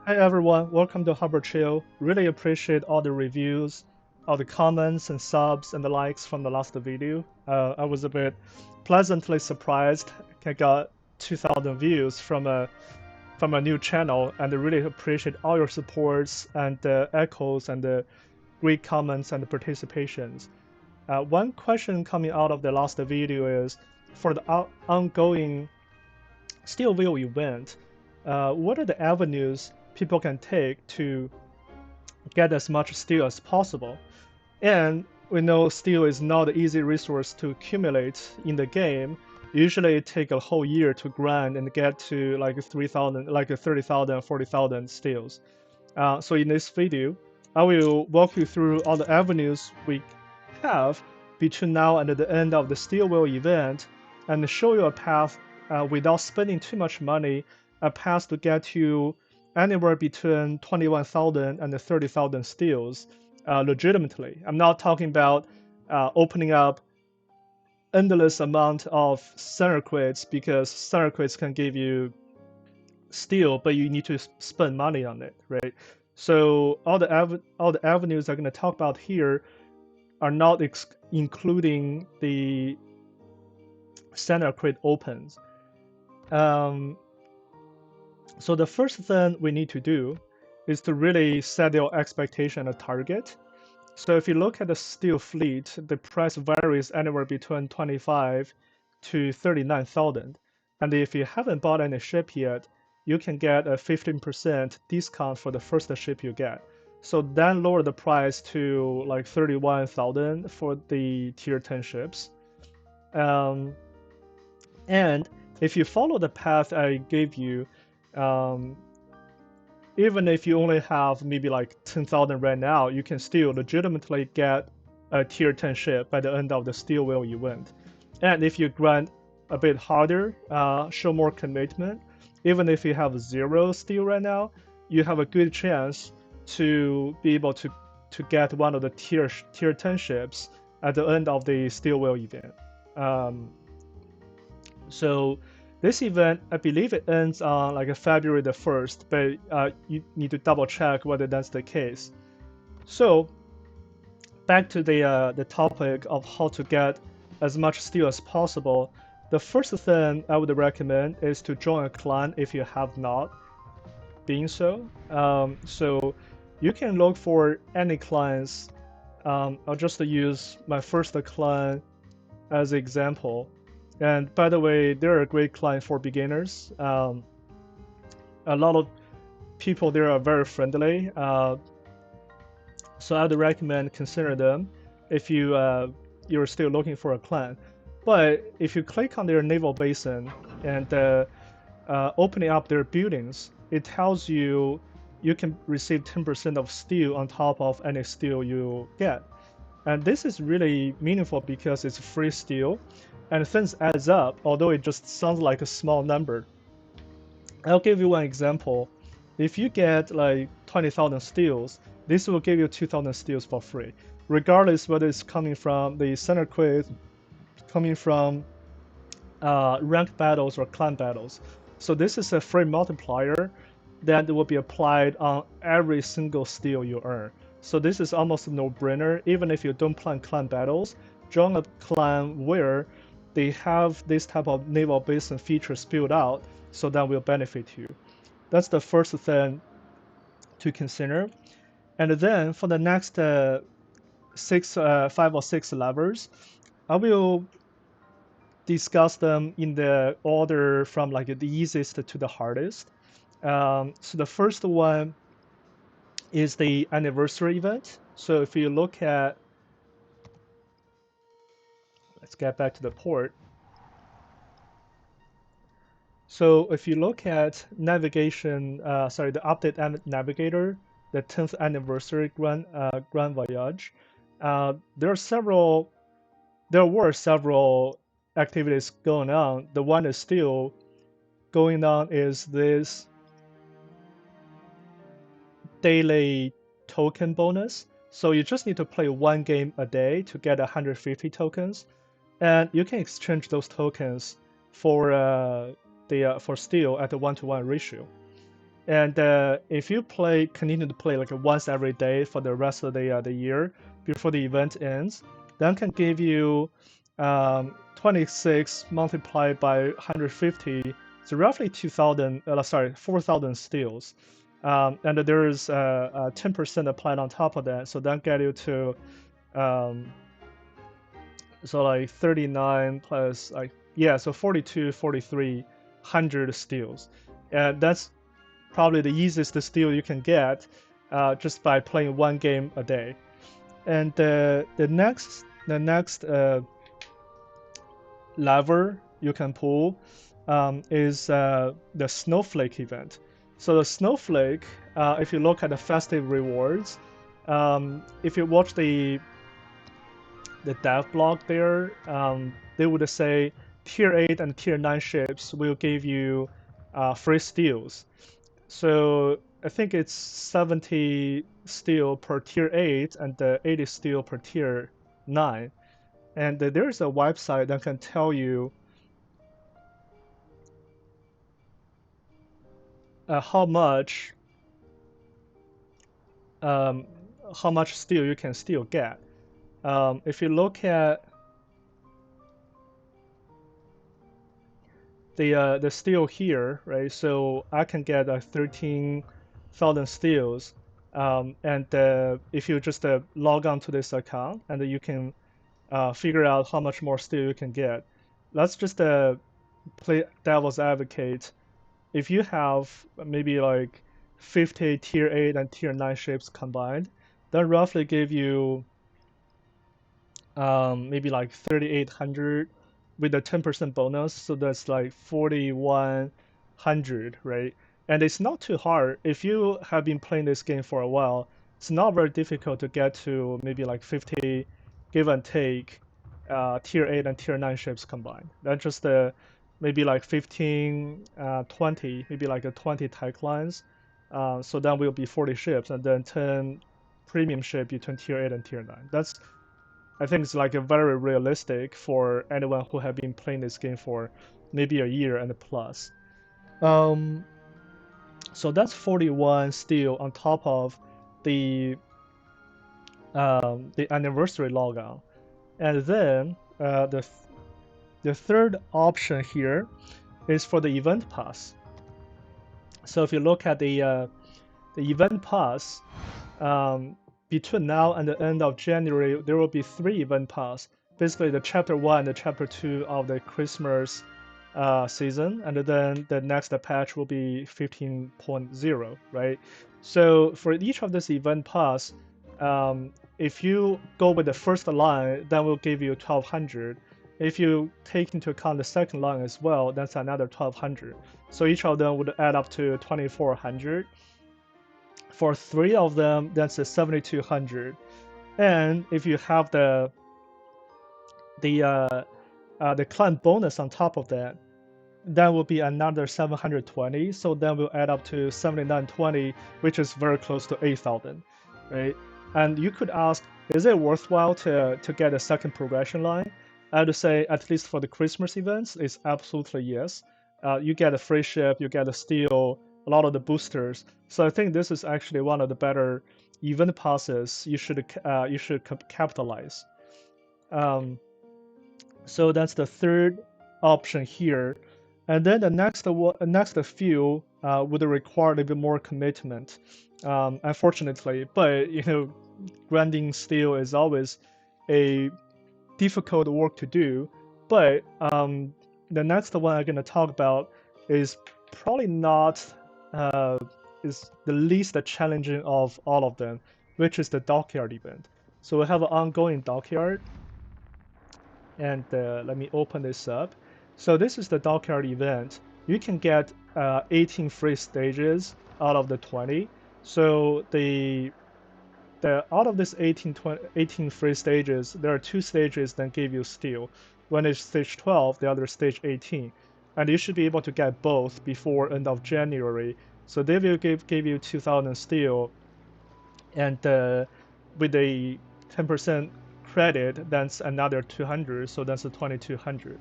Hi everyone, welcome to Harbor Chill. Really appreciate all the reviews, all the comments and subs and the likes from the last video. I was a bit pleasantly surprised. I got 2,000 views from a new channel, and I really appreciate all your supports and the echoes and the great comments and the participations. One question coming out of the last video is for the ongoing Steelville event, what are the avenues people can take to get as much steel as possible? And we know steel is not an easy resource to accumulate in the game. Usually it takes a whole year to grind and get to like 3,000, like 30,000, 40,000 steels. So in this video, I will walk you through all the avenues we have between now and the end of the steel wheel event and show you a path without spending too much money, a path to get you anywhere between 21,000 and 30,000 steels legitimately. I'm not talking about opening up endless amount of circuits because circuits can give you steel, but you need to spend money on it, right? So all the avenues I'm going to talk about here are not including the standard crate opens. Um, so the first thing we need to do is to really set your expectation a target. So if you look at the steel fleet, the price varies anywhere between 25 to 39,000. And if you haven't bought any ship yet, you can get a 15% discount for the first ship you get. So then lower the price to like 31,000 for the tier 10 ships. Um, and if you follow the path I gave you, um, even if you only have maybe like 10,000 right now, you can still legitimately get a tier 10 ship by the end of the steel wheel event. And if you grind a bit harder, show more commitment, even if you have zero steel right now, you have a good chance to be able to get one of the tier 10 ships at the end of the steel wheel event. Um, so this event, I believe it ends on like February the 1st, but you need to double check whether that's the case. So back to the topic of how to get as much steel as possible. The first thing I would recommend is to join a clan if you have not been so. So you can look for any clans. I'll just use my first clan as an example. And by the way, they're a great client for beginners. A lot of people there are very friendly, so I'd recommend consider them if you're still looking for a clan. But if you click on their naval basin and opening up their buildings, it tells you you can receive 10% of steel on top of any steel you get. And this is really meaningful because it's free steel and things adds up, although it just sounds like a small number. I'll give you one example. If you get like 20,000 steels, this will give you 2,000 steels for free, regardless whether it's coming from the center quiz, coming from ranked battles or clan battles. So this is a free multiplier that will be applied on every single steel you earn. So this is almost a no-brainer. Even if you don't plan clan battles, join a clan where they have this type of naval basin features built out, so that will benefit you. That's the first thing to consider. And then for the next five or six levels, I will discuss them in the order from like the easiest to the hardest. So the first one is the anniversary event. So if you look at, let's get back to the port. So if you look at navigation, the update navigator, the 10th anniversary Grand Voyage, there are there were several activities going on. The one is still going on is this daily token bonus. So you just need to play one game a day to get 150 tokens, and you can exchange those tokens for for steel at a 1-to-1 ratio. And if you continue to play like once every day for the rest of the year before the event ends, then can give you 26 multiplied by 150, so roughly 2,000, 4,000 steals. And there is 10% applied on top of that, so that get you to so like 39 plus like yeah, so 42, 4,300 steals, and that's probably the easiest steal you can get just by playing one game a day. And the next lever you can pull is the snowflake event. So the snowflake, if you look at the festive rewards, if you watch the dev blog there, they would say tier 8 and tier 9 ships will give you free steals. So I think it's 70 steel per tier 8 and 80 steel per tier 9. And there's a website that can tell you how much steel you can still get. If you look at the steel here, right? So I can get 13,000 steels, and if you just log on to this account, and you can figure out how much more steel you can get. Let's just play devil's advocate. If you have maybe like 50 tier 8 and tier 9 ships combined, that roughly give you maybe like 3,800 with a 10% bonus, so that's like 4,100, right? And it's not too hard. If you have been playing this game for a while, it's not very difficult to get to maybe like 50, give and take, tier 8 and tier 9 ships combined. That's just maybe like 15, 20, maybe like a 20 tech lines. So that will be 40 ships, and then 10 premium ship between tier 8 and tier 9. I think it's like a very realistic for anyone who have been playing this game for maybe a year and plus. Um, so that's 41 still on top of the anniversary logon, and then the third option here is for the event pass. So if you look at the event pass, between now and the end of January, there will be 3 event pass. Basically, the chapter 1 and the chapter 2 of the Christmas season, and then the next patch will be 15.0, right? So for each of this event pass, if you go with the first line, that will give you 1,200. If you take into account the second line as well, that's another 1,200. So each of them would add up to 2,400. For 3 of them, that's a 7,200. And if you have the clan bonus on top of that, that will be another 720. So then we'll add up to 7,920, which is very close to 8,000, right? And you could ask, is it worthwhile to get a second progression line? I would say, at least for the Christmas events, it's absolutely yes. You get a free ship, you get a steal, a lot of the boosters. So I think this is actually one of the better event passes you should capitalize. So that's the third option here. And then the next few would require a bit more commitment, unfortunately. But grinding steel is always a difficult work to do. But the next one I'm gonna talk about is probably not is the least challenging of all of them, which is the dockyard event. So we have an ongoing dockyard, and let me open this up. So this is the dockyard event. You can get 18 free stages out of the 20. So out of this 18 free stages, there are 2 stages that give you steel. One is stage 12, the other stage 18. And you should be able to get both before end of January. So they will give you 2,000 steel, and with a 10% credit, that's another 200. So that's a 2,200.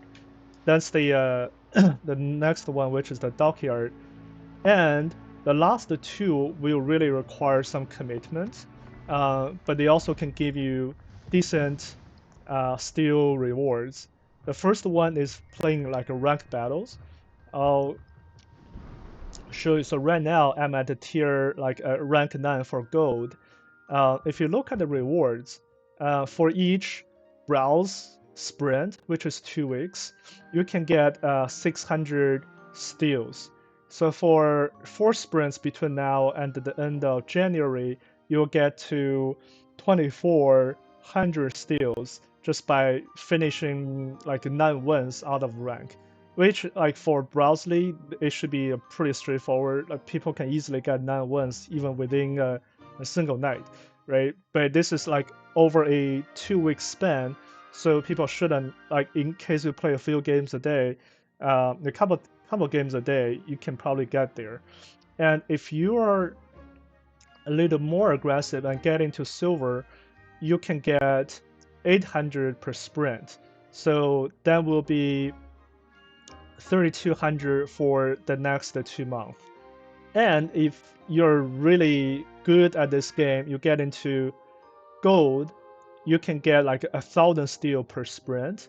That's the the next one, which is the dockyard. And The last two will really require some commitment, but they also can give you decent steel rewards. The first one is playing like a ranked battles. I'll show you. So right now I'm at the tier like rank 9 for gold. If you look at the rewards, for each browse sprint, which is 2 weeks, you can get 600 steals. So for 4 sprints between now and the end of January, you'll get to 2,400 steals just by finishing like 9 wins out of rank. Which like for Browse League, it should be pretty straightforward. Like people can easily get 9 wins even within a single night, right? But this is like over a 2 week span, so people shouldn't like in case you play a few games a day, a couple games a day, you can probably get there. And if you are a little more aggressive and get into silver, you can get 800 per sprint. So that will be 3,200 for the next 2 months. And if you're really good at this game, you get into gold, you can get like 1,000 steel per sprint,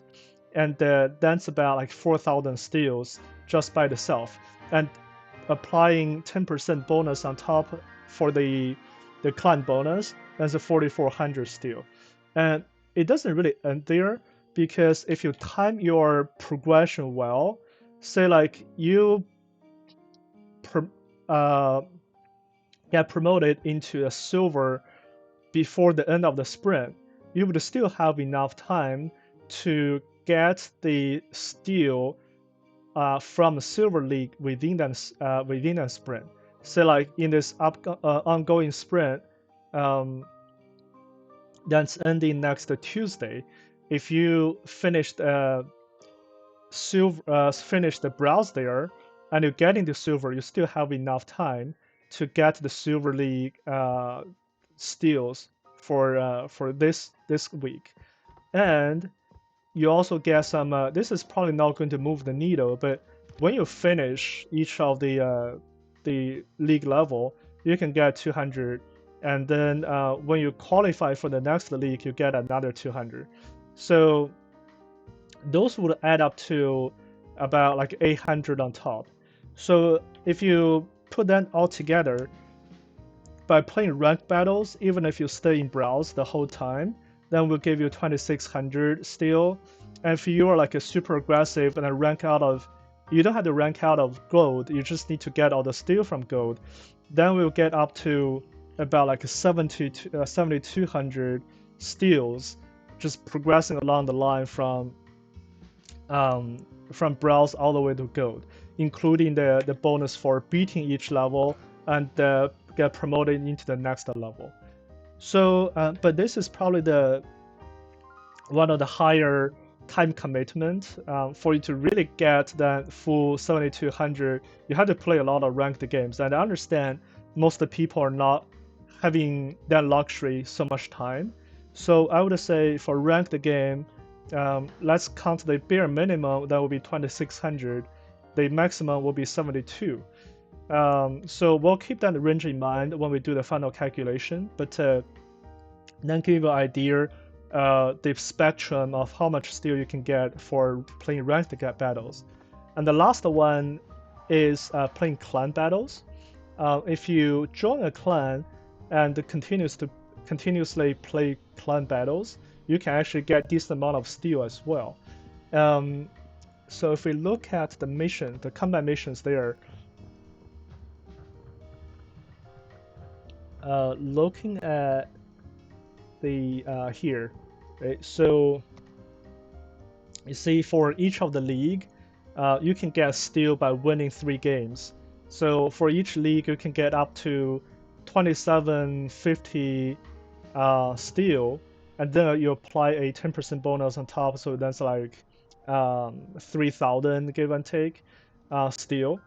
and that's about like 4,000 steals just by itself. And applying 10% bonus on top for the clan bonus, that's a 4,400 steel. And it doesn't really end there, because if you time your progression well, say like you get promoted into a silver before the end of the sprint, you would still have enough time to get the steel from the silver league within that sprint. So like in this ongoing sprint that's ending next Tuesday, if you finish the browse there and you get into silver, you still have enough time to get the silver league steals for this week. And you also get some this is probably not going to move the needle, but when you finish each of the league level, you can get 200, and then when you qualify for the next league, you get another 200. So those would add up to about like 800 on top. So if you put that all together, by playing ranked battles, even if you stay in browse the whole time, then we'll give you 2,600 still. And if you are like a super aggressive and rank out of, you don't have to rank out of gold, you just need to get all the steel from gold, then we'll get up to about like 7,200 steals, just progressing along the line from browse all the way to gold, including the bonus for beating each level and get promoted into the next level. So, but this is probably one of the higher time commitment. For you to really get that full 7,200, you have to play a lot of ranked games. And I understand most of the people are not having that luxury so much time. So I would say for ranked game, let's count the bare minimum, that will be 2,600. The maximum will be 72. So we'll keep that range in mind when we do the final calculation, but then give you an idea the spectrum of how much steel you can get for playing ranked battles. And the last one is playing clan battles. If you join a clan and continuously play clan battles, you can actually get decent amount of steel as well. So if we look at the mission, the combat missions there, looking at the here, right? So you see for each of the league, you can get steel by winning 3 games. So for each league, you can get up to 2,750 steel, and then you apply a 10% bonus on top, so that's like 3,000 give and take steel.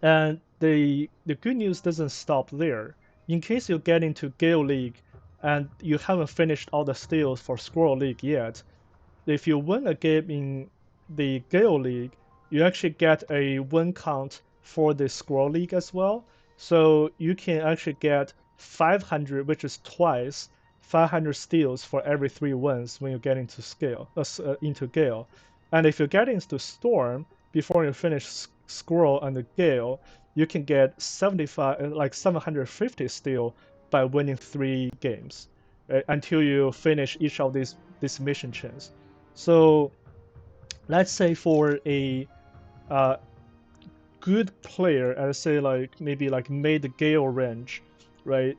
And the good news doesn't stop there. In case you get into Gale League and you haven't finished all the steals for Squirrel League yet, if you win a game in the Gale League, you actually get a win count for the Scroll League as well. So you can actually get 500, which is twice 500 steals for every 3 wins when you get into into Gale. And if you get into Storm before you finish Scroll and the Gale, you can get 750 steal by winning 3 games, right, until you finish each of these mission chains. So let's say for a uh, good player, I'd say like maybe like mid Gale range, right?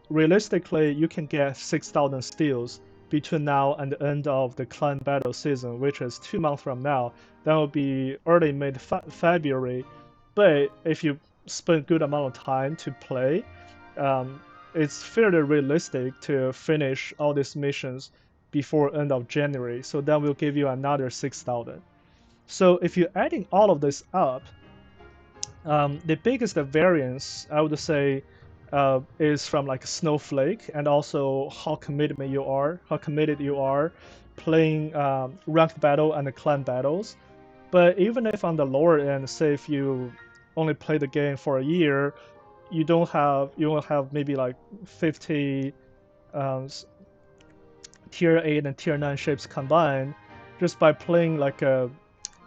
Realistically, you can get 6,000 steals between now and the end of the clan battle season, which is 2 months from now. That will be early mid February. But if you spend good amount of time to play, um, it's fairly realistic to finish all these missions before end of January. So that will give you another 6,000. So if you're adding all of this up, the biggest variance I would say is from like Snowflake, and also how committed you are playing ranked battle and clan battles. But even if on the lower end, say if you only play the game for a year, you will have maybe like 50 um, tier 8 and tier 9 ships combined, just by playing like a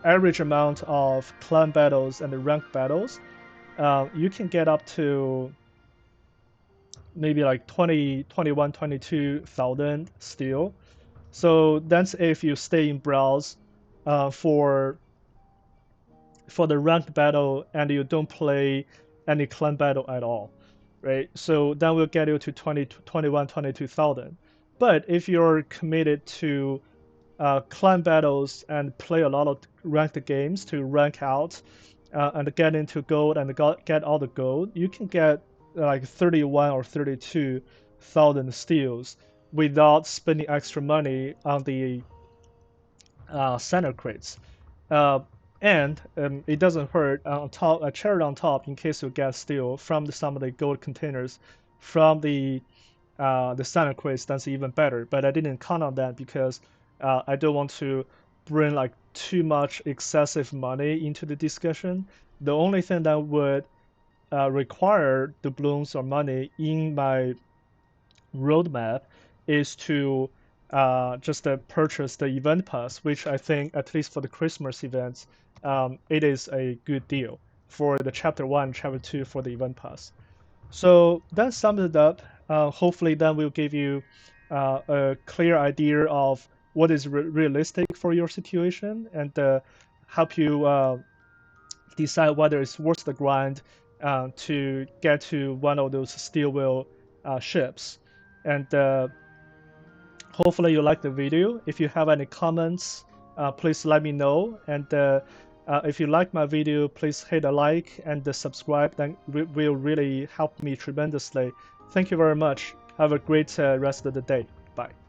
average amount of clan battles and the ranked battles. You can get up to maybe like 20, 21, 22,000 still. So that's if you stay in browse for the ranked battle and you don't play any clan battle at all, right? So that will get you to 20, 21, 22,000. But if you're committed to clan battles and play a lot of ranked games to rank out and get into gold and get all the gold, you can get like 31 or 32,000 steals without spending extra money on the center crates. And it doesn't hurt on top, a cherry on top, in case you get steal from some of the gold containers from the center crates. That's even better. But I didn't count on that because I don't want to bring like too much excessive money into the discussion. The only thing that would require doubloons or money in my roadmap is to just purchase the event pass, which I think, at least for the Christmas events, it is a good deal for the chapter 1, chapter 2 for the event pass. So that sums it up. Hopefully that will give you a clear idea of what is realistic for your situation, and help you decide whether it's worth the grind to get to one of those steel wheel ships. And hopefully you like the video. If you have any comments, please let me know. And if you like my video, please hit a like and subscribe. That will really help me tremendously. Thank you very much. Have a great rest of the day. Bye.